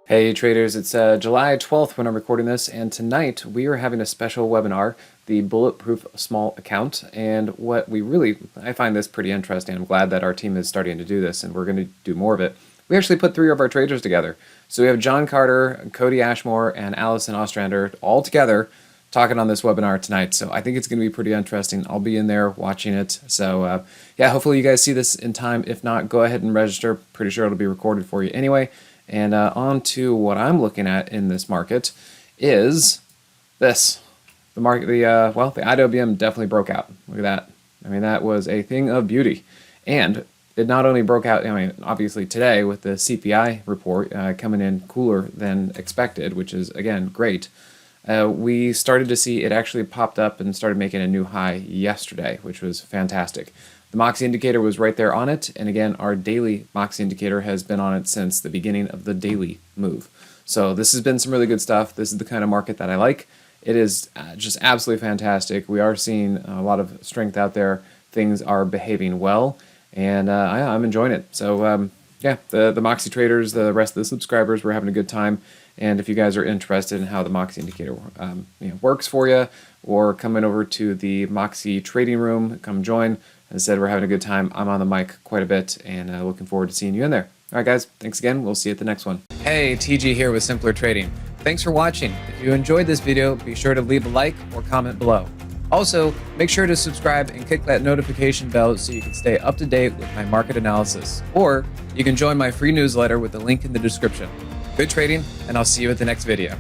Hey traders, it's July 12th when I'm recording this, and tonight we are having a special webinar, the Bulletproof Small Account. And I find this pretty interesting. I'm glad that our team is starting to do this, and we're going to do more of it. We actually put 3 of our traders together. So we have John Carter, Cody Ashmore, and Allison Ostrander all together talking on this webinar tonight. So I think it's going to be pretty interesting. I'll be in there watching it. So yeah, hopefully you guys see this in time. If not, go ahead and register. Pretty sure it'll be recorded for you anyway. And on to what I'm looking at in this market is this. The market, the IWM definitely broke out. Look at that. I mean, that was a thing of beauty. And it not only broke out, I mean, obviously today with the CPI report coming in cooler than expected, which is, again, great. We started to see it actually popped up and started making a new high yesterday, which was fantastic. The Moxie Indicator was right there on it, and again, our daily Moxie Indicator has been on it since the beginning of the daily move. So this has been some really good stuff. This is the kind of market that I like. It is just absolutely fantastic. We are seeing a lot of strength out there. Things are behaving well, and I'm enjoying it. So yeah, the Moxie traders, the rest of the subscribers, we're having a good time. And if you guys are interested in how the Moxie Indicator works for you, or coming over to the Moxie Trading Room, come join. As I said, we're having a good time. I'm on the mic quite a bit, and looking forward to seeing you in there. All right, guys, thanks again. We'll see you at the next one. Hey, TG here with Simpler Trading. Thanks for watching. If you enjoyed this video, be sure to leave a like or comment below. Also, make sure to subscribe and click that notification bell so you can stay up to date with my market analysis. Or you can join my free newsletter with the link in the description. Good trading, and I'll see you at the next video.